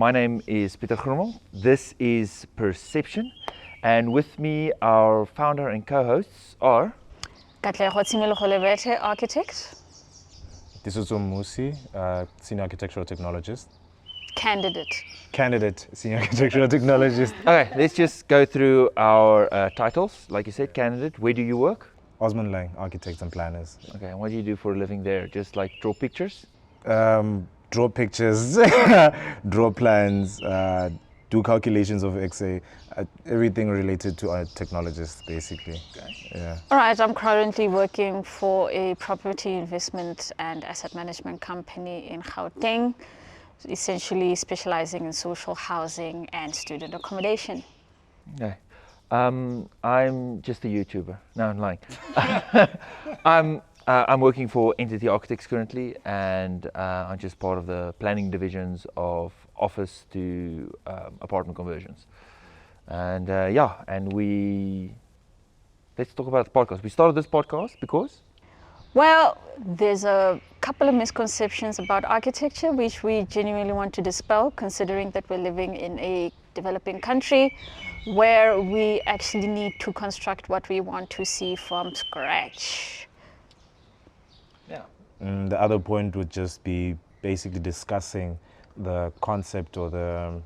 My name is Pieter Grummel. This is Perception, and with me our founder and co-hosts are Katlego Tshimologolebethe, architect. Disuzo Musi, senior architectural technologist. Candidate, senior architectural technologist. Okay, let's just go through our titles. Like you said, candidate, where do you work? Osman Lang, architects and planners. Okay, and what do you do for a living there? Just like draw pictures? Draw pictures, draw plans, do calculations of XA, everything related to a technologist, basically. Okay. Yeah. All right, I'm currently working for a property investment and asset management company in Gauteng, essentially specializing in social housing and student accommodation. Okay. I'm just a YouTuber. No, I'm lying. I'm working for Entity Architects currently, and I'm just part of the planning divisions of office to apartment conversions. And let's talk about the podcast. We started this podcast because? Well, there's a couple of misconceptions about architecture which we genuinely want to dispel, considering that we're living in a developing country where we actually need to construct what we want to see from scratch. Yeah. The other point would just be basically discussing the concept or the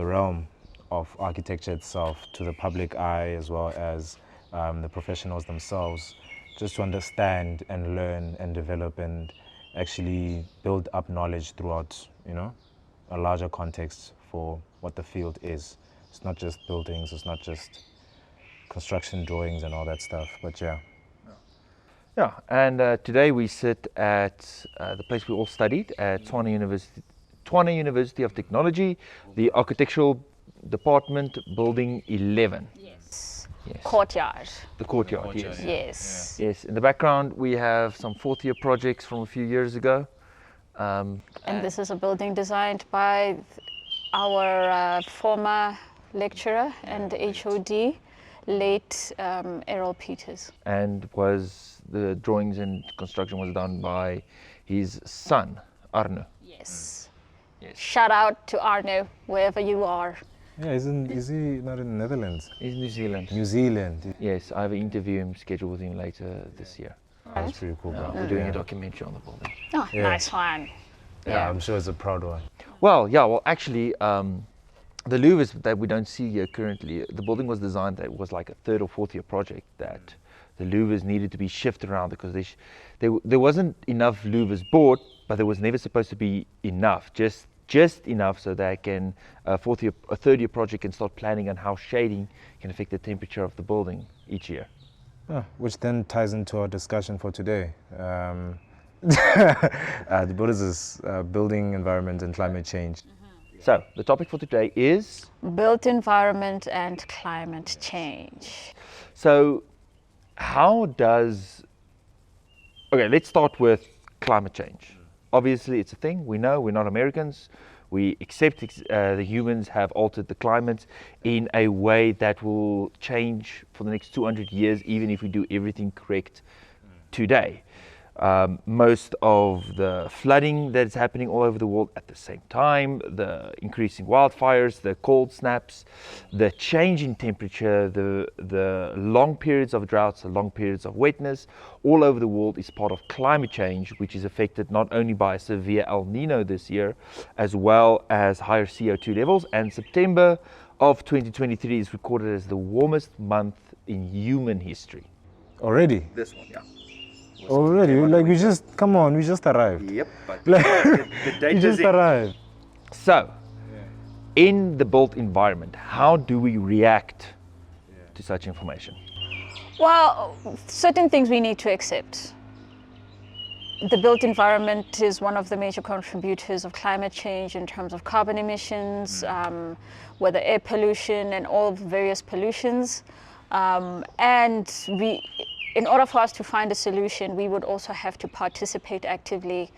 realm of architecture itself to the public eye, as well as the professionals themselves, just to understand and learn and develop and actually build up knowledge throughout, a larger context for what the field is. It's not just buildings, it's not just construction drawings and all that stuff, but yeah. Yeah, and today we sit at the place we all studied at Tshwane University of Technology, the Architectural Department, Building 11. Yes. Yes. Courtyard. The courtyard, yes. Yes. Yes, in the background we have some fourth year projects from a few years ago. And this is a building designed by our former lecturer and HOD, late Errol Peters. And the drawings and construction was done by his son, Arno. Yes. Yes. Shout out to Arno, wherever you are. Yeah, is he not in the Netherlands? He's New Zealand. New Zealand. Yes, I have an interview scheduled with him later this year. That's pretty cool, bro. We're doing a documentary on the building. Oh, Yeah. nice one. Yeah, I'm sure it's a proud one. Well, actually, the Louvres that we don't see here currently, the building was designed that it was like a third or fourth year project that the Louvres needed to be shifted around because there wasn't enough Louvres bought, but there was never supposed to be enough, just enough so that a third year project can start planning on how shading can affect the temperature of the building each year. Which then ties into our discussion for today. The building environment and climate change. So the topic for today is Built environment and climate change. so let's start with climate change. Obviously it's a thing, we know, we're not Americans. We accept the humans have altered the climate in a way that will change for the next 200 years, even if we do everything correct today. Most of the flooding that is happening all over the world at the same time, the increasing wildfires, the cold snaps, the change in temperature, the long periods of droughts, the long periods of wetness, all over the world is part of climate change, which is affected not only by a severe El Nino this year, as well as higher CO2 levels. And September of 2023 is recorded as the warmest month in human history. Already? This one, yeah. Already? Like we just arrived. Yep, but Like, the date we just arrived. So, in the built environment, how do we react to such information? Well, certain things we need to accept. The built environment is one of the major contributors of climate change in terms of carbon emissions, whether air pollution and all the various pollutions. In order for us to find a solution, we would also have to participate actively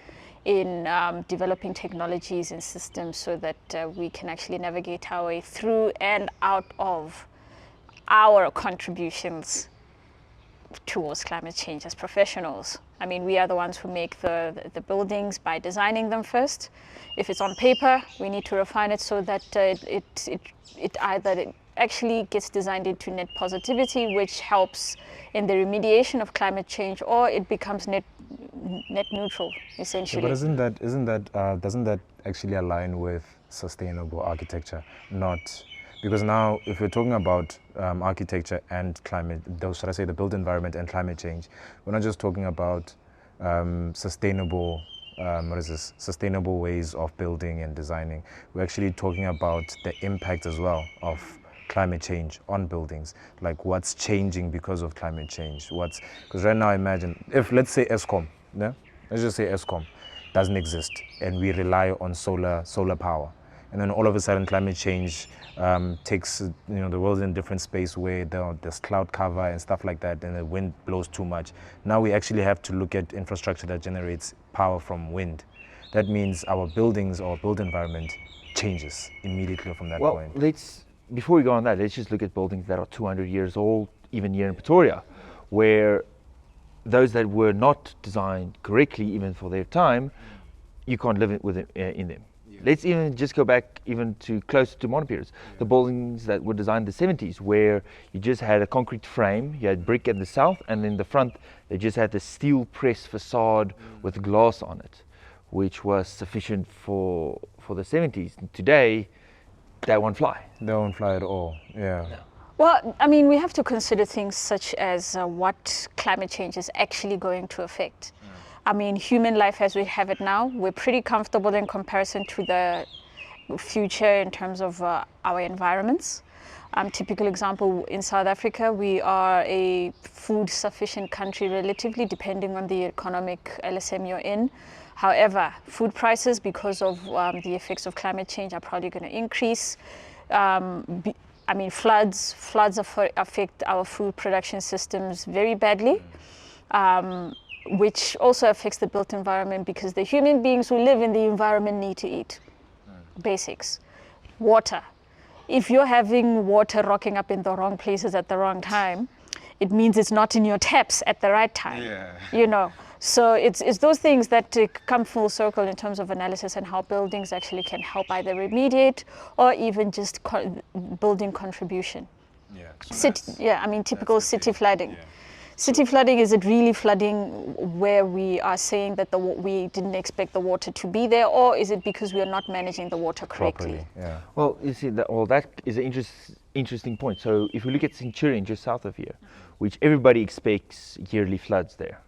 in developing technologies and systems so that we can actually navigate our way through and out of our contributions towards climate change as professionals. I mean, we are the ones who make the buildings by designing them first. If it's on paper, we need to refine it so that it either actually gets designed into net positivity, which helps in the remediation of climate change, or it becomes net neutral, essentially. But doesn't that actually align with sustainable architecture? Not because now, if we're talking about architecture and climate, should I say the built environment and climate change, we're not just talking about sustainable. Sustainable ways of building and designing. We're actually talking about the impact as well of climate change on buildings, like what's changing because of climate change. Because right now, imagine if, let's say, Eskom, yeah? Let's just say Eskom doesn't exist and we rely on solar power, and then all of a sudden climate change takes the world in a different space where there's cloud cover and stuff like that, and the wind blows too much. Now we actually have to look at infrastructure that generates power from wind. That means our buildings or built environment changes immediately from that point. Well, before we go on that, let's just look at buildings that are 200 years old, even here in Pretoria, where those that were not designed correctly, even for their time, you can't live in them. Let's even just go back even to closer to modern periods. The buildings that were designed in the 70s, where you just had a concrete frame, you had brick at the south, and in the front they just had the steel press facade with glass on it, which was sufficient for the 70s. Today, that won't fly. They won't fly at all. Yeah. No. Well, I mean, we have to consider things such as what climate change is actually going to affect. I mean, human life as we have it now, we're pretty comfortable in comparison to the future in terms of our environments. Typical example, in South Africa, we are a food sufficient country relatively, depending on the economic LSM you're in. However, food prices, because of the effects of climate change, are probably going to increase. I mean, floods affect our food production systems very badly. Which also affects the built environment, because the human beings who live in the environment need to eat. Basics. Water. If you're having water rocking up in the wrong places at the wrong time, it means it's not in your taps at the right time. Yeah. So it's those things that come full circle in terms of analysis and how buildings actually can help either remediate or even just building contribution. Yeah. Typical city flooding. Yeah. City flooding, is it really flooding where we are saying that we didn't expect the water to be there, or is it because we are not managing the water correctly? Properly, yeah. Well, you see, that is an interesting point. So if we look at Centurion, just south of here, which everybody expects yearly floods there,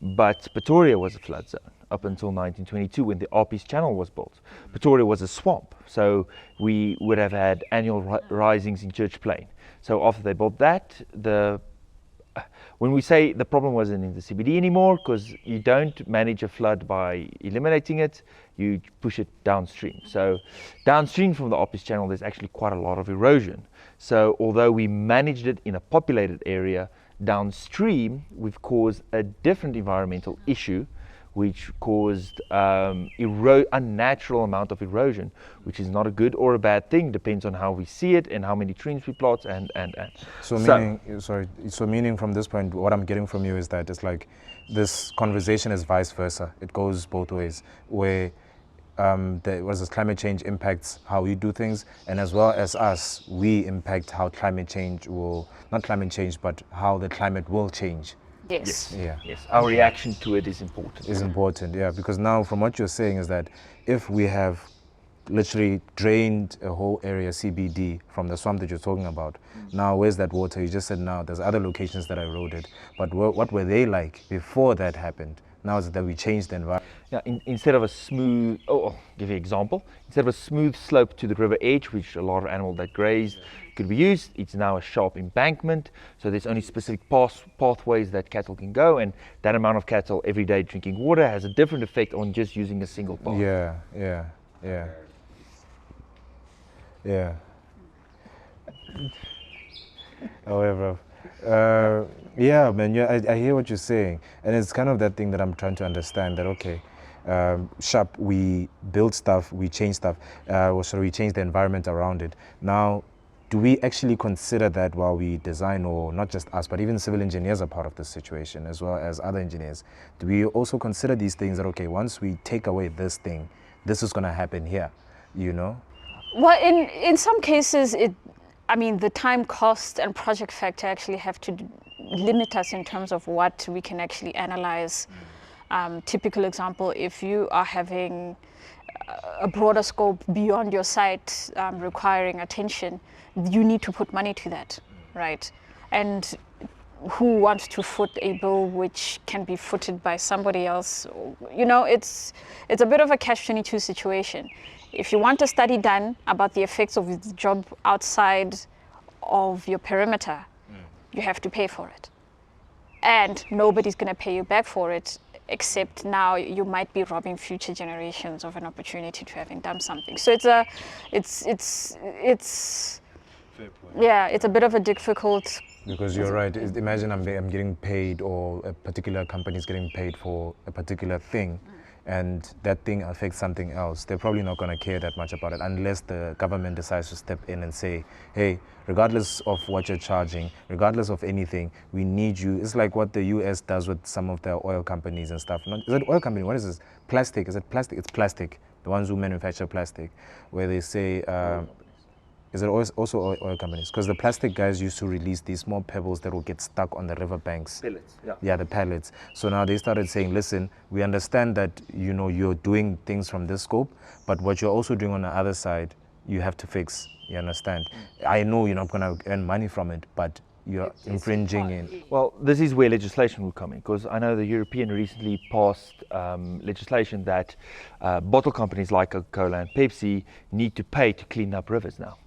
but Pretoria was a flood zone up until 1922 when the Arpies Channel was built. Pretoria was a swamp, so we would have had annual risings in Church Plain. So after they built that, when we say the problem wasn't in the CBD anymore, because you don't manage a flood by eliminating it, you push it downstream. So downstream from the Arpies Channel, there's actually quite a lot of erosion. So although we managed it in a populated area, downstream we've caused a different environmental issue, which caused unnatural amount of erosion, which is not a good or a bad thing, depends on how we see it and how many trees we plant and. So meaning from this point, what I'm getting from you is that it's like this conversation is vice versa. It goes both ways, where climate change impacts how we do things, and as well as us, we impact how climate change but how the climate will change. Yes. Yeah. Yes. Our reaction to it is important. Is important, yeah. Because now, from what you're saying, is that if we have literally drained a whole area CBD from the swamp that you're talking about, now where's that water? You just said now there's other locations that are eroded, but what were they like before that happened? Now is that we changed the environment. Yeah. Instead of a smooth, give you an example. Instead of a smooth slope to the river edge, which a lot of animals that graze could be used, it's now a sharp embankment. So there's only specific pathways that cattle can go, and that amount of cattle every day drinking water has a different effect on just using a single path. Yeah. However, yeah, man, yeah, I hear what you're saying, and it's kind of that thing that I'm trying to understand. That okay, sharp, we build stuff, we change stuff, we change the environment around it. Now, do we actually consider that while we design, or not just us, but even civil engineers are part of this situation as well as other engineers? Do we also consider these things that, okay, once we take away this thing, this is going to happen here, you know? Well, in some cases, the time cost and project factor actually have to limit us in terms of what we can actually analyze. Typical example, if you are having a broader scope beyond your site requiring attention, you need to put money to that, right? And who wants to foot a bill which can be footed by somebody else? It's a bit of a catch-22 situation. If you want a study done about the effects of the job outside of your perimeter, you have to pay for it. And nobody's going to pay you back for it, except now you might be robbing future generations of an opportunity to having done something. So it's yeah, it's a bit of a difficult. Because you're right. Imagine I'm getting paid, or a particular company is getting paid for a particular thing, and that thing affects something else. They're probably not going to care that much about it unless the government decides to step in and say, hey, regardless of what you're charging, regardless of anything, we need you. It's like what the US does with some of their oil companies and stuff. Is it oil company? What is this? Plastic. Is it plastic? It's plastic. The ones who manufacture plastic, where they say, is it also oil companies? Because the plastic guys used to release these small pebbles that will get stuck on the riverbanks. Pellets, yeah. Yeah, the pellets. So now they started saying, listen, we understand that, you're doing things from this scope, but what you're also doing on the other side, you have to fix. You understand? I know you're not going to earn money from it, but you're infringing in. Well, this is where legislation will come in, because I know the European recently passed legislation that bottle companies like Coca-Cola and Pepsi need to pay to clean up rivers now,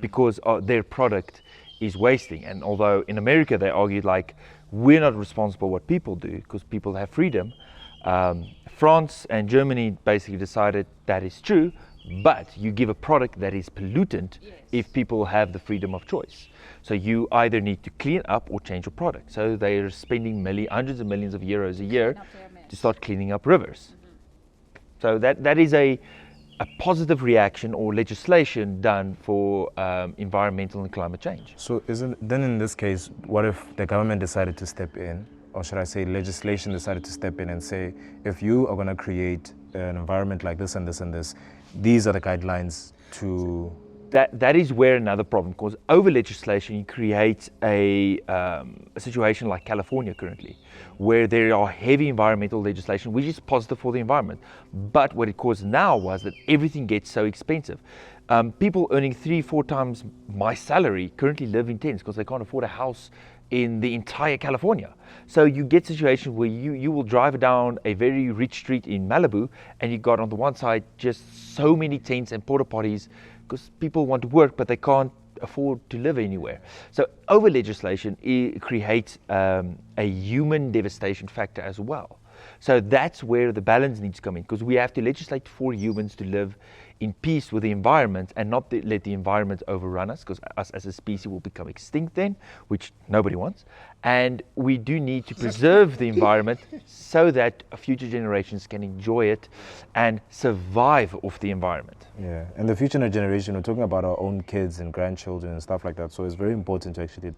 because their product is wasting. And although in America they argued like, we're not responsible what people do because people have freedom, France and Germany basically decided that is true, but you give a product that is pollutant if people have the freedom of choice. So you either need to clean up or change your product. So they are spending hundreds of millions of euros a year to start cleaning up rivers. So that is a positive reaction or legislation done for environmental and climate change. So then in this case, what if the government decided to step in, or should I say legislation decided to step in and say, if you are going to create an environment like this and this and this, these are the guidelines to... That is where another problem, because over legislation creates a situation like California currently, where there are heavy environmental legislation, which is positive for the environment. But what it caused now was that everything gets so expensive. People earning 3-4 times my salary currently live in tents because they can't afford a house in the entire California. So you get situations where you will drive down a very rich street in Malibu, and you got on the one side just so many tents and porta potties, because people want to work, but they can't afford to live anywhere. So over legislation, it creates a human devastation factor as well. So that's where the balance needs to come in, because we have to legislate for humans to live in peace with the environment and not let the environment overrun us, because us as a species will become extinct then, which nobody wants. And we do need to preserve the environment so that future generations can enjoy it and survive off the environment. Yeah, and the future generation, we're talking about our own kids and grandchildren and stuff like that. So it's very important to actually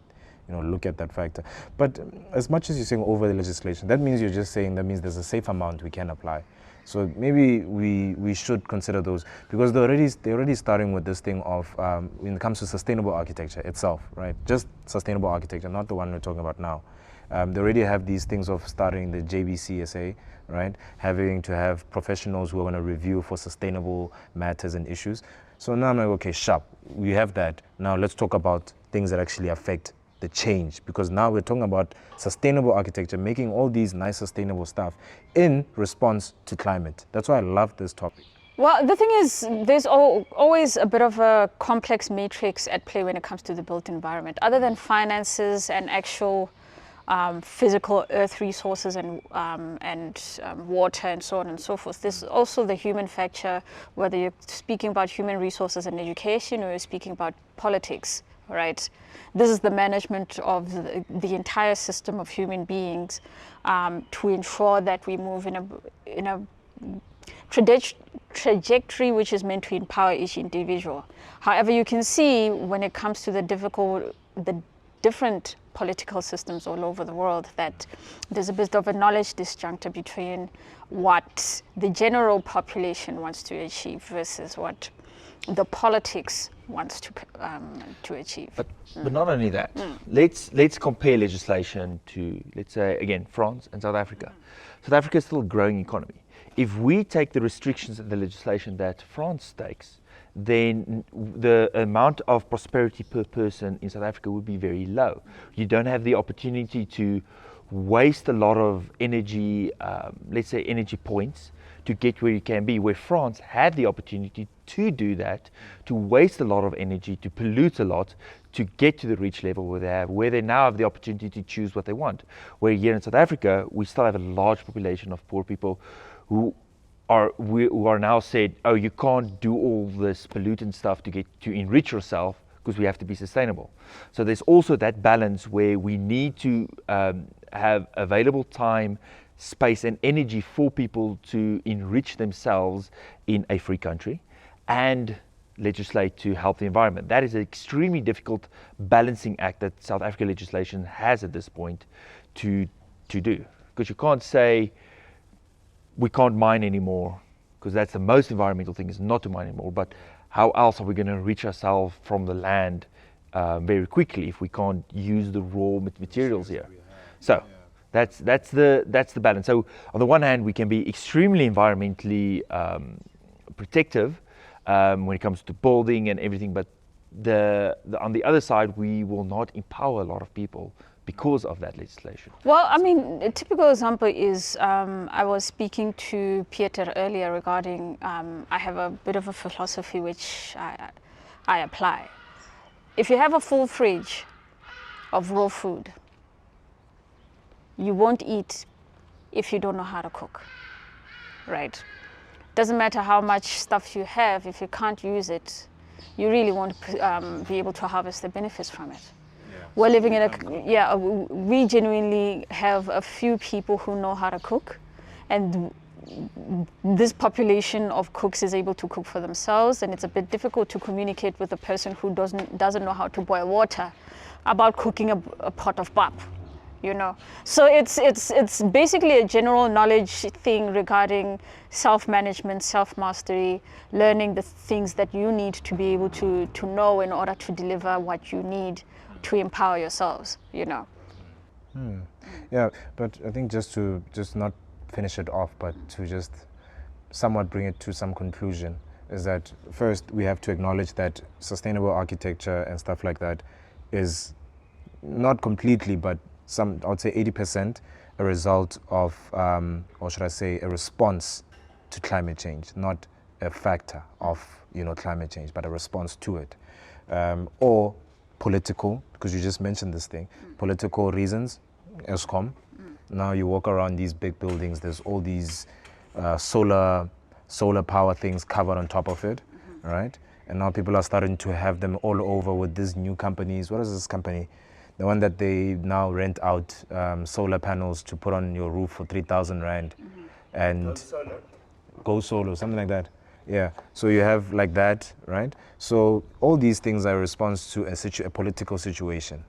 look at that factor. But as much as you're saying over the legislation, that means you're just saying that means there's a safe amount we can apply. So maybe we should consider those, because they're already starting with this thing of when it comes to sustainable architecture itself, right? Just sustainable architecture, not the one we're talking about now. They already have these things of starting the JBCSA, right? Having to have professionals who are going to review for sustainable matters and issues. So now I'm like, okay, sharp, we have that. Now let's talk about things that actually affect the change, because now we're talking about sustainable architecture, making all these nice sustainable stuff in response to climate. That's why I love this topic. Well, the thing is, there's always a bit of a complex matrix at play when it comes to the built environment. Other than finances and actual physical earth resources and water and so on and so forth, there's also the human factor, whether you're speaking about human resources and education or you're speaking about politics. Right, this is the management of the entire system of human beings to ensure that we move in a trajectory which is meant to empower each individual. However, you can see when it comes to the different political systems all over the world that there's a bit of a knowledge disjuncture between what the general population wants to achieve versus what the politics wants to achieve. But not only that, let's compare legislation to, let's say, again, France and South Africa. South Africa is still a growing economy. If we take the restrictions and the legislation that France takes, then the amount of prosperity per person in South Africa would be very low. You don't have the opportunity to waste a lot of energy, let's say energy points, to get where you can be, where France had the opportunity to do that, to waste a lot of energy, to pollute a lot, to get to the rich level where they now have the opportunity to choose what they want. Where here in South Africa, we still have a large population of poor people who are now said, oh, you can't do all this pollutant stuff to enrich yourself because we have to be sustainable. So there's also that balance where we need to have available time, space and energy for people to enrich themselves in a free country and legislate to help the environment. That is an extremely difficult balancing act that South African legislation has at this point to do. Because you can't say we can't mine anymore, because that's the most environmental thing, is not to mine anymore, but how else are we going to enrich ourselves from the land very quickly if we can't use the raw materials here? So that's the balance. So on the one hand, we can be extremely environmentally protective when it comes to building and everything, but on the other side, we will not empower a lot of people because of that legislation. Well, I mean, a typical example is I was speaking to Pieter earlier regarding I have a bit of a philosophy which I apply. If you have a full fridge of raw food, you won't eat if you don't know how to cook, right? Doesn't matter how much stuff you have, if you can't use it, you really won't be able to harvest the benefits from it. We're living in we genuinely have a few people who know how to cook, and this population of cooks is able to cook for themselves, and it's a bit difficult to communicate with a person who doesn't know how to boil water about cooking a pot of pap, you know. So it's basically a general knowledge thing regarding self-management, self-mastery, learning the things that you need to be able to know in order to deliver what you need to empower yourselves, you know. Yeah, but I think just not finish it off, but to just somewhat bring it to some conclusion, is that first we have to acknowledge that sustainable architecture and stuff like that is not completely, but I would say 80% a result of, or should I say, a response to climate change, not a factor of, climate change, but a response to it, or political, because you just mentioned this thing, political reasons, Eskom. Now you walk around these big buildings, there's all these solar power things covered on top of it, right? And now people are starting to have them all over with these new companies. What is this company? The one that they now rent out solar panels to put on your roof for 3,000 Rand. And Go Solar, something like that. Yeah, so you have like that, right? So all these things are a response to a political situation.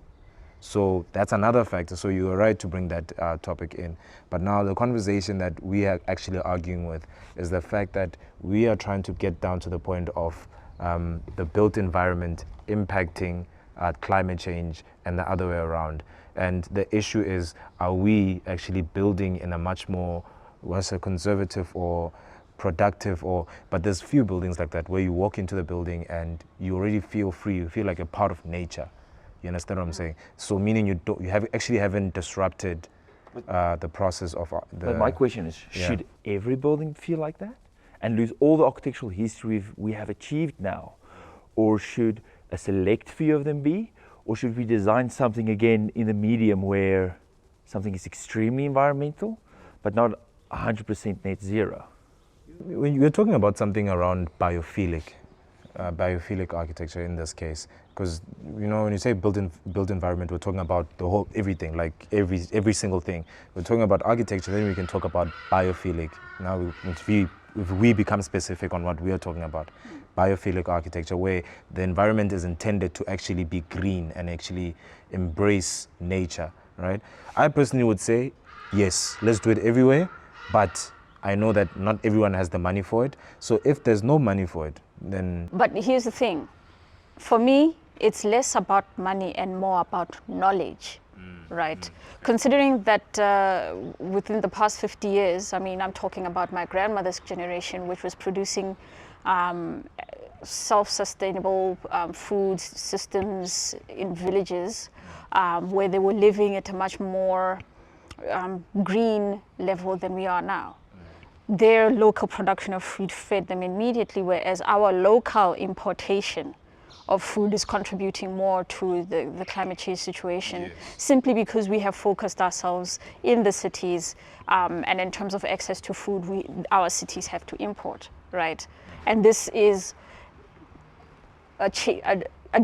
So that's another factor. So you are right to bring that topic in. But now the conversation that we are actually arguing with is the fact that we are trying to get down to the point of the built environment impacting climate change and the other way around. And the issue is, are we actually building in a much more, conservative or productive, but there's few buildings like that where you walk into the building and you already feel free, you feel like a part of nature. You understand what I'm saying? So meaning you haven't disrupted the process of But my question is, should every building feel like that and lose all the architectural history we have achieved now? Or should a select few of them be? Or should we design something again in the medium where something is extremely environmental but not 100% net zero? When you're talking about something around biophilic architecture in this case, because when you say built environment, we're talking about the whole everything, like every single thing. We're talking about architecture, then we can talk about biophilic. Now we if we become specific on what we are talking about, biophilic architecture, where the environment is intended to actually be green and actually embrace nature, right? I personally would say, yes, let's do it everywhere, but I know that not everyone has the money for it. So if there's no money for it, then... But here's the thing. For me, it's less about money and more about knowledge, right? Considering that within the past 50 years, I mean, I'm talking about my grandmother's generation, which was producing self-sustainable food systems in villages where they were living at a much more green level than we are now. Their local production of food fed them immediately, whereas our local importation of food is contributing more to the climate change situation, simply because we have focused ourselves in the cities, and in terms of access to food, our cities have to import, right? And this is a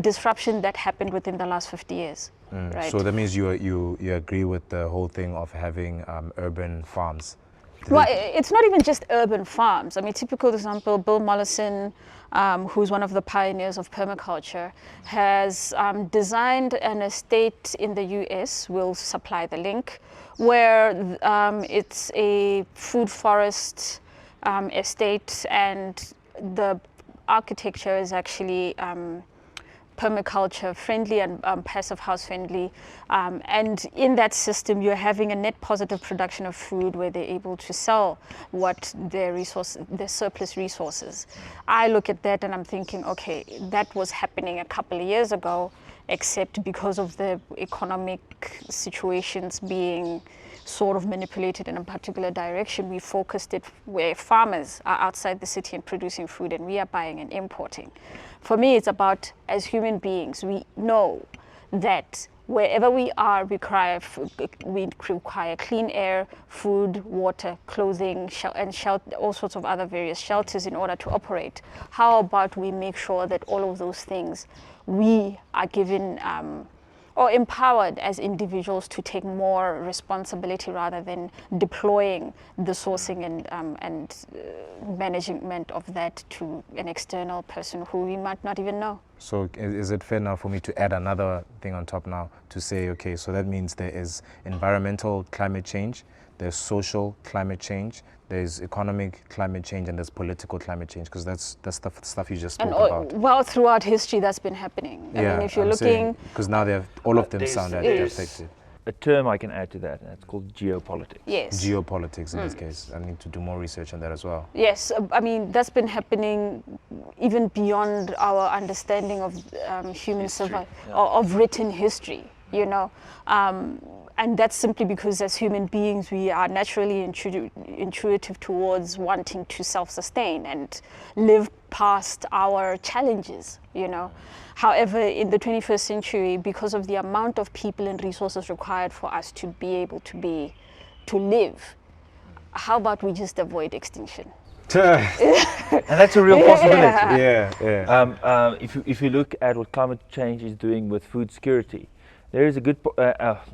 disruption that happened within the last 50 years, right? So that means you agree with the whole thing of having urban farms? Well, it's not even just urban farms. I mean, typical example, Bill Mollison, who's one of the pioneers of permaculture, has designed an estate in the US, we'll supply the link, where it's a food forest estate, and the architecture is actually permaculture friendly and passive house friendly, and in that system you're having a net positive production of food where they're able to sell what their surplus resources. I look at that and I'm thinking, okay, that was happening a couple of years ago, except because of the economic situations being sort of manipulated in a particular direction, we focused it where farmers are outside the city and producing food, and we are buying and importing. For me, it's about, as human beings, we know that wherever we are, we require clean air, food, water, clothing, and shelter, all sorts of other various shelters in order to operate. How about we make sure that all of those things we are given or empowered as individuals to take more responsibility rather than deploying the sourcing and management of that to an external person who we might not even know. So is it fair now for me to add another thing on top now to say, okay, so that means there is environmental climate change, there's social climate change, there's economic climate change, and there's political climate change, because that's the stuff you just spoke about. Well, throughout history, that's been happening. I mean, if you're looking... Because now all of them sound affected. A term I can add to that, and it's called geopolitics. Yes. Geopolitics in this case. I need to do more research on that as well. Yes, I mean, that's been happening even beyond our understanding of human survival, of written history, you know. And that's simply because as human beings, we are naturally intuitive towards wanting to self-sustain and live past our challenges, you know. However, in the 21st century, because of the amount of people and resources required for us to be able to live, how about we just avoid extinction? And that's a real possibility. Yeah. If you look at what climate change is doing with food security, there is a good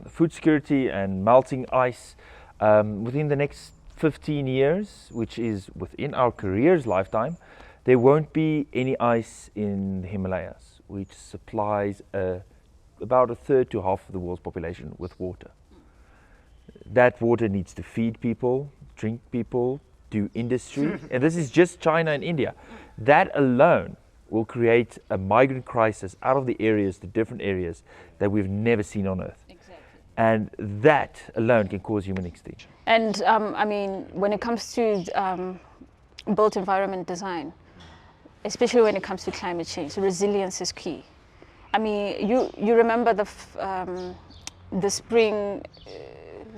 food security and melting ice within the next 15 years, which is within our career's lifetime. There won't be any ice in the Himalayas, which supplies about a third to half of the world's population with water. That water needs to feed people, drink people, do industry, and this is just China and India. That alone will create a migrant crisis out of the areas, the different areas that we've never seen on Earth. Exactly. And that alone can cause human extinction. And I mean, when it comes to built environment design, especially when it comes to climate change, resilience is key. I mean, you remember the spring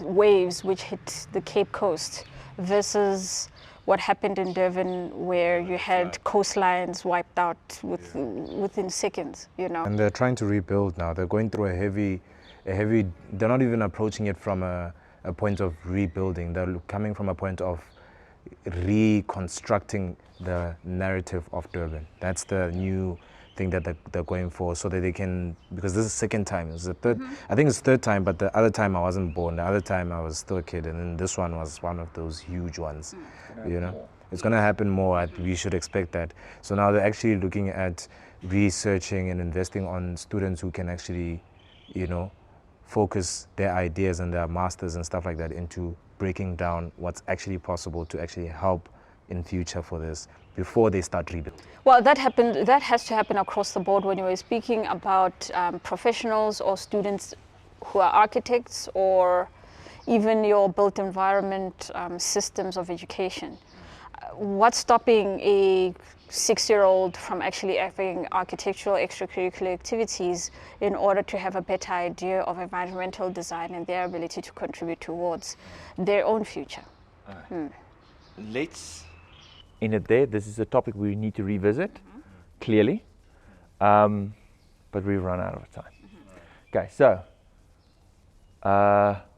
waves which hit the Cape Coast versus what happened in Durban, where you had coastlines wiped out within seconds, you know. And they're trying to rebuild now. They're going through a heavy, they're not even approaching it from a point of rebuilding. They're coming from a point of reconstructing the narrative of Durban. That's the new thing that they're going for, so that they can, because this is the second time, it's the third, I think it's the third time, but the other time I wasn't born, the other time I was still a kid, and then this one was one of those huge ones, you know. It's going to happen more. We should expect that. So now they're actually looking at researching and investing on students who can actually, focus their ideas and their masters and stuff like that into breaking down what's actually possible to actually help in future for this before they start rebuilding. Well, that has to happen across the board when you were speaking about professionals or students who are architects, or even your built environment systems of education. What's stopping a 6-year-old from actually having architectural extracurricular activities in order to have a better idea of environmental design and their ability to contribute towards their own future? Let's in it there. This is a topic we need to revisit, clearly, but we've run out of time. Okay, so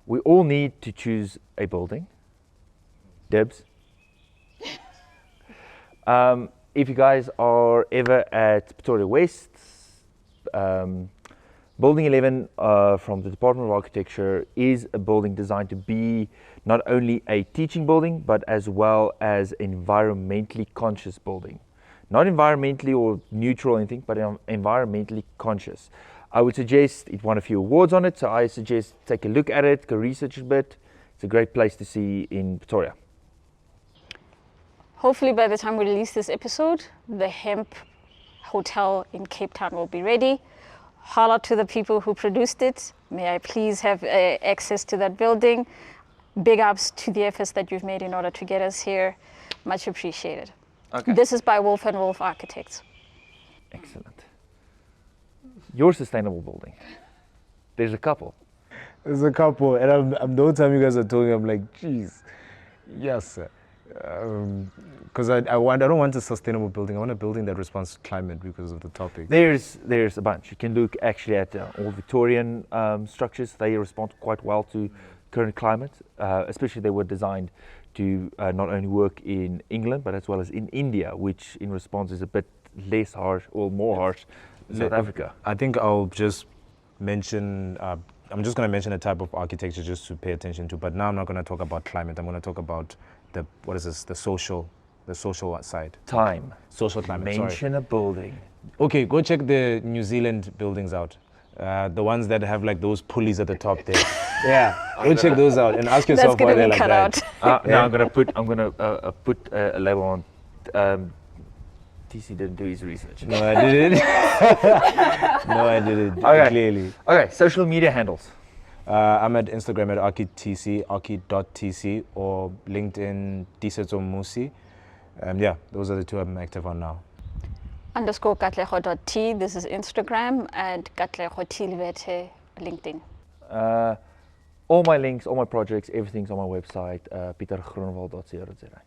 we all need to choose a building. Dibs. If you guys are ever at Pretoria West, Building 11 from the Department of Architecture is a building designed to be not only a teaching building, but as well as environmentally conscious building. Not environmentally or neutral or anything, but environmentally conscious. I would suggest it won a few awards on it, so I suggest take a look at it, go research a bit. It's a great place to see in Pretoria. Hopefully by the time we release this episode, the Hemp Hotel in Cape Town will be ready. Holler to the people who produced it. May I please have access to that building. Big ups to the efforts that you've made in order to get us here. Much appreciated. Okay. This is by Wolf and Wolf Architects. Excellent. Your sustainable building. There's a couple. There's a couple, and I'm the whole time you guys are talking, I'm like, geez, yes, sir. Because I don't want a sustainable building. I want a building that responds to climate because of the topic. There's a bunch. You can look actually at all Victorian structures. They respond quite well to current climate. Especially they were designed to not only work in England, but as well as in India, which in response is a bit less harsh or more harsh than South Africa. I think I'll just mention, I'm just going to mention a type of architecture just to pay attention to, but now I'm not going to talk about climate. I'm going to talk about the social side. Time. Social climate, Mention a building. Okay, go check the New Zealand buildings out. The ones that have like those pulleys at the top there. Yeah, go check those out and ask yourself why they're like that. Now I'm gonna put a label on. TC didn't do his research. No, I didn't. No, I didn't. Okay. Clearly. Okay, social media handles. I'm at Instagram at architc, archi.tc, or LinkedIn, Tisetso Musi. Yeah, those are the two I'm active on now. _Katlego.t, this is Instagram, and Katlego Tilvete, LinkedIn. All my links, all my projects, everything's on my website, pietergroenewald.co.za.